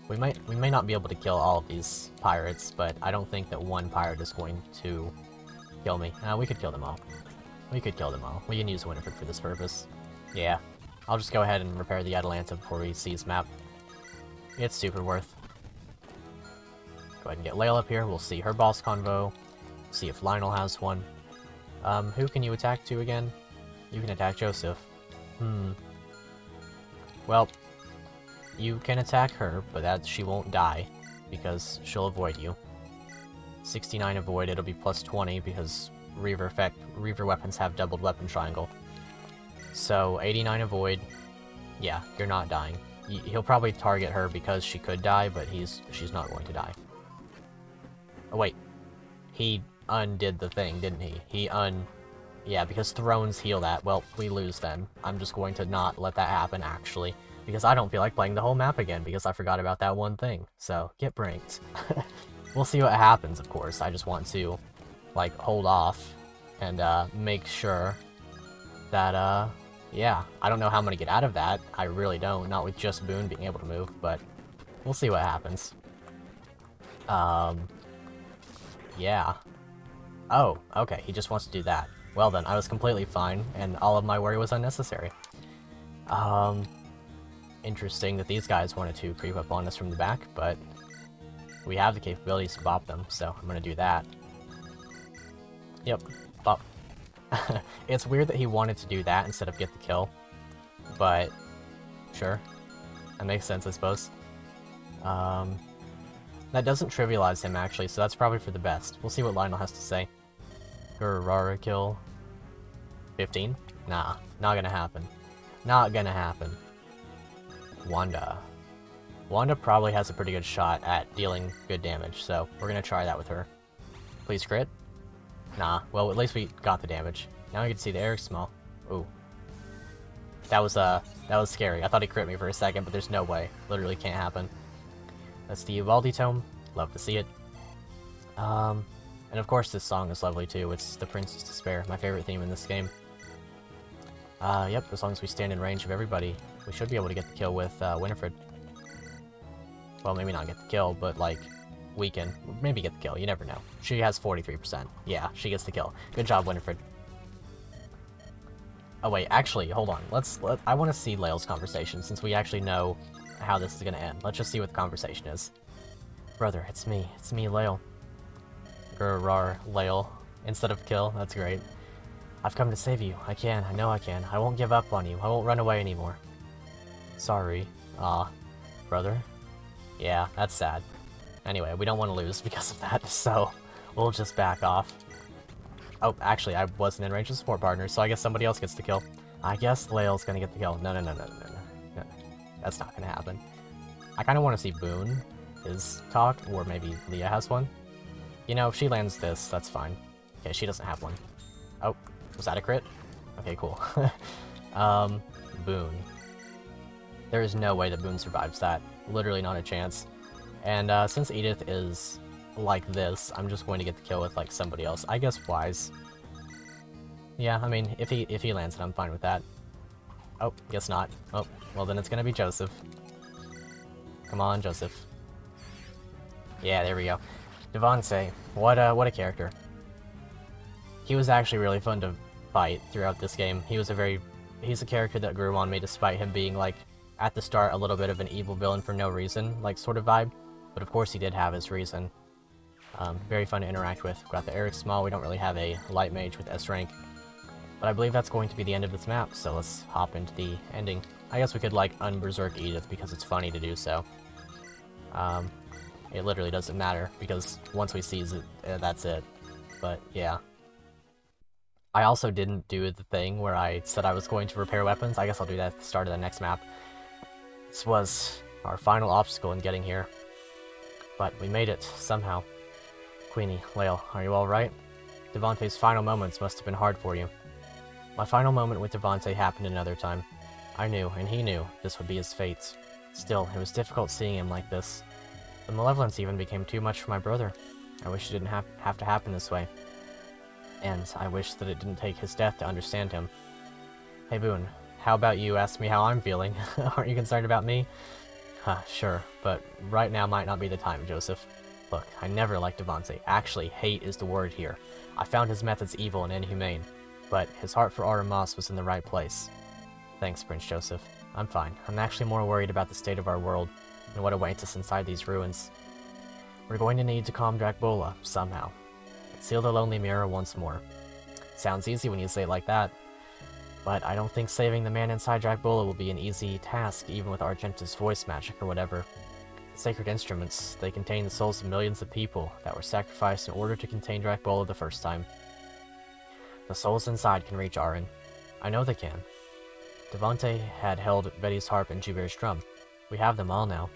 We may not be able to kill all of these pirates, but I don't think that one pirate is going to kill me. We could kill them all. We could kill them all. We can use Winifred for this purpose. Yeah. I'll just go ahead and repair the Atalanta before we seize map. It's super worth. Go ahead and get Layla up here. We'll see her boss convo. See if Lionel has one. Who can you attack to again? You can attack Joseph. Well, you can attack her, but she won't die, because she'll avoid you. 69 avoid, it'll be plus 20, because Reaver weapons have doubled weapon triangle. So, 89 avoid, yeah, you're not dying. He'll probably target her because she could die, but she's not going to die. Oh wait, he undid the thing, didn't he? Yeah, because thrones heal that. Well, we lose then. I'm just going to not let that happen, actually. Because I don't feel like playing the whole map again, because I forgot about that one thing. So, get pranked. We'll see what happens, of course. I just want to, like, hold off and make sure that, yeah. I don't know how I'm going to get out of that. I really don't. Not with just Boone being able to move, but we'll see what happens. Yeah. Oh, okay. He just wants to do that. Well then, I was completely fine, and all of my worry was unnecessary. Interesting that these guys wanted to creep up on us from the back, but we have the capabilities to bop them, so I'm gonna do that. Yep, bop. It's weird that he wanted to do that instead of get the kill, but sure. That makes sense, I suppose. That doesn't trivialize him, actually, so that's probably for the best. We'll see what Lionel has to say. Grrr, kill. 15? Nah, not gonna happen. Not gonna happen. Wanda. Wanda probably has a pretty good shot at dealing good damage, so we're gonna try that with her. Please crit? Nah, well at least we got the damage. Now we can see the air small. Ooh. That was scary. I thought he crit me for a second, but there's no way. Literally can't happen. That's the Uvaldi tome. Love to see it. And of course this song is lovely too. It's The Prince's Despair, my favorite theme in this game. Yep, as long as we stand in range of everybody, we should be able to get the kill with Winifred. Well, maybe not get the kill, but like, weaken. Maybe get the kill, you never know. She has 43%. Yeah, she gets the kill. Good job, Winifred. Oh wait, actually, hold on. I want to see Lael's conversation, since we actually know how this is gonna end. Let's just see what the conversation is. Brother, it's me, Lael. Rar, Lael. Instead of kill, that's great. I've come to save you. I know I can. I won't give up on you. I won't run away anymore. Sorry. Brother? Yeah, that's sad. Anyway, we don't want to lose because of that, so we'll just back off. Oh, actually, I wasn't in range of support partners, so I guess somebody else gets the kill. I guess Lael's gonna get the kill. No. That's not gonna happen. I kind of want to see Boone is talked, or maybe Leah has one. You know, if she lands this, that's fine. Okay, she doesn't have one. Oh, was that a crit? Okay, cool. Boone. There is no way that Boone survives that. Literally not a chance. And since Edith is like this, I'm just going to get the kill with like somebody else. I guess Wise. Yeah, I mean, if he lands it, I'm fine with that. Oh, guess not. Oh, well then it's gonna be Joseph. Come on, Joseph. Yeah, there we go. Devante, what a character. He was actually really fun to fight throughout this game. He's a character that grew on me despite him being like, at the start, a little bit of an evil villain for no reason, like sort of vibe. But of course he did have his reason. Very fun to interact with. Got the Eric Small, we don't really have a light mage with S rank. But I believe that's going to be the end of this map, so let's hop into the ending. I guess we could like unberserk Edith because it's funny to do so. It literally doesn't matter, because once we seize it, that's it. But yeah. I also didn't do the thing where I said I was going to repair weapons. I guess I'll do that at the start of the next map. This was our final obstacle in getting here. But we made it, somehow. Queenie, Lael, are you alright? Devante's final moments must have been hard for you. My final moment with Devante happened another time. I knew, and he knew, this would be his fate. Still, it was difficult seeing him like this. The malevolence even became too much for my brother. I wish it didn't have to happen this way. And I wish that it didn't take his death to understand him. Hey Boone, how about you ask me how I'm feeling? Aren't you concerned about me? Sure, but right now might not be the time, Joseph. Look, I never liked Devante. Actually, hate is the word here. I found his methods evil and inhumane, but his heart for Aramas was in the right place. Thanks, Prince Joseph. I'm fine. I'm actually more worried about the state of our world and what awaits us inside these ruins. We're going to need to calm Dracbola, somehow. Seal the Lonely Mirror once more. Sounds easy when you say it like that, but I don't think saving the man inside Dracbola will be an easy task, even with Argenta's voice magic or whatever. The sacred instruments, they contain the souls of millions of people that were sacrificed in order to contain Dracbola the first time. The souls inside can reach Arin. I know they can. Devante had held Betty's harp and Jubair's drum. We have them all now.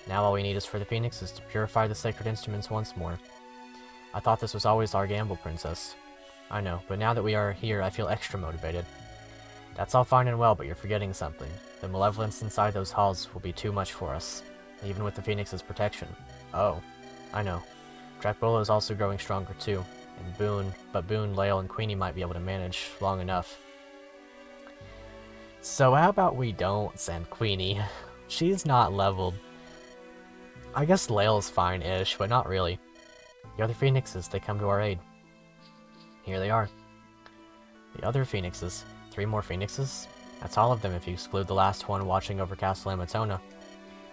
Now all we need is for the phoenixes to purify the sacred instruments once more. I thought this was always our gamble, Princess. I know, but now that we are here, I feel extra motivated. That's all fine and well, but you're forgetting something. The malevolence inside those halls will be too much for us, even with the phoenix's protection. Oh, I know. Dracbola is also growing stronger too, and Boone, Lael, and Queenie might be able to manage long enough. So how about we don't send Queenie? She's not leveled. I guess Lael's fine-ish, but not really. The other phoenixes, they come to our aid. Here they are. The other phoenixes. 3 more phoenixes? That's all of them if you exclude the last one watching over Castle Amatona.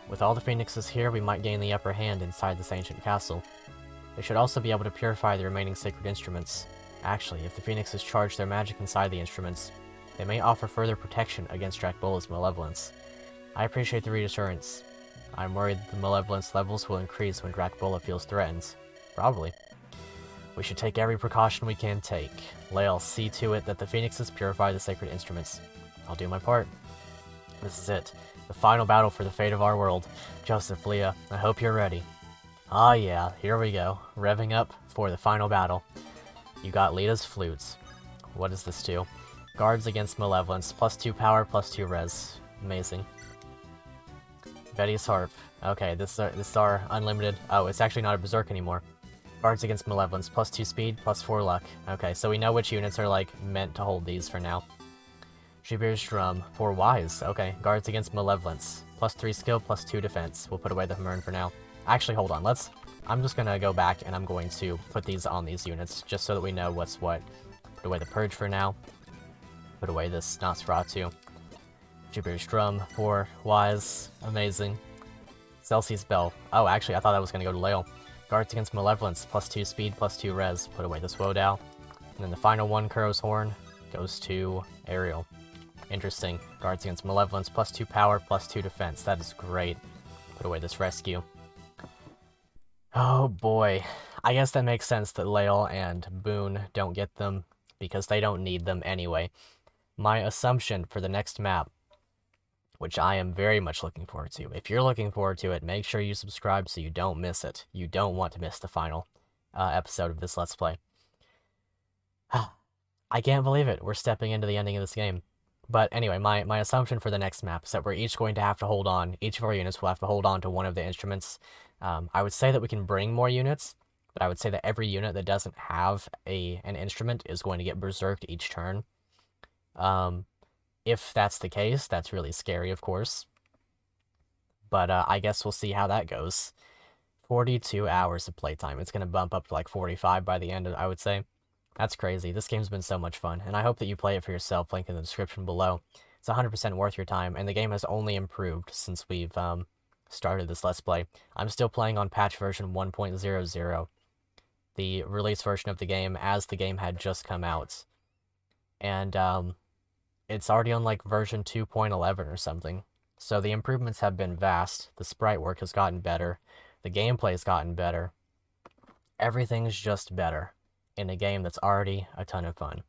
With all the phoenixes here, we might gain the upper hand inside this ancient castle. They should also be able to purify the remaining sacred instruments. Actually, if the phoenixes charge their magic inside the instruments, they may offer further protection against Dracbola's malevolence. I appreciate the reassurance. I'm worried the malevolence levels will increase when Dracbola feels threatened. Probably. We should take every precaution we can take. Lael, see to it that the phoenixes purify the sacred instruments. I'll do my part. This is it. The final battle for the fate of our world. Joseph, Leah, I hope you're ready. Ah yeah, here we go. Revving up for the final battle. You got Lita's flutes. What does this do? Guards against malevolence. +2 power, +2 res. Amazing. Betty's harp. Okay, this is our unlimited... Oh, it's actually not a berserk anymore. Guards against malevolence. +2 speed, +4 luck. Okay, so we know which units are, like, meant to hold these for now. Jupiter's drum. 4 wise. Okay, guards against malevolence. +3 skill, +2 defense. We'll put away the Hamurn for now. Actually, hold on. I'm just gonna go back and I'm going to put these on these units, just so that we know what's what. Put away the Purge for now. Put away this Nosferatu. Jupiter's drum. 4 wise. Amazing. Celsius bell. Oh, actually, I thought that was gonna go to Lael. Guards against malevolence. +2 speed, +2 res. Put away this Wodow. And then the final one, Kuro's horn, goes to Ariel. Interesting. Guards against malevolence. +2 power, +2 defense. That is great. Put away this rescue. Oh boy. I guess that makes sense that Lael and Boone don't get them, because they don't need them anyway. My assumption for the next map, which I am very much looking forward to. If you're looking forward to it, make sure you subscribe so you don't miss it. You don't want to miss the final episode of this Let's Play. I can't believe it. We're stepping into the ending of this game. But anyway, my assumption for the next map is that we're each going to have to hold on. Each of our units will have to hold on to one of the instruments. I would say that we can bring more units, but I would say that every unit that doesn't have an instrument is going to get berserked each turn. If that's the case, that's really scary, of course. But I guess we'll see how that goes. 42 hours of playtime. It's going to bump up to like 45 by the end, I would say. That's crazy. This game's been so much fun, and I hope that you play it for yourself. Link in the description below. It's 100% worth your time, and the game has only improved since we've started this Let's Play. I'm still playing on patch version 1.00, the release version of the game as the game had just come out. And it's already on like version 2.11 or something. So the improvements have been vast. The sprite work has gotten better. The gameplay's gotten better. Everything's just better in a game that's already a ton of fun.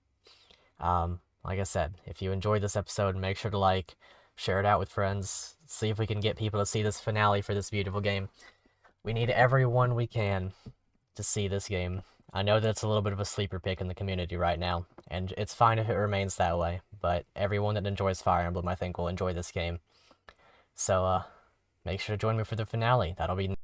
Like I said, if you enjoyed this episode, make sure to like, share it out with friends, see if we can get people to see this finale for this beautiful game. We need everyone we can to see this game. I know that it's a little bit of a sleeper pick in the community right now, and it's fine if it remains that way, but everyone that enjoys Fire Emblem, I think, will enjoy this game. So, make sure to join me for the finale. That'll be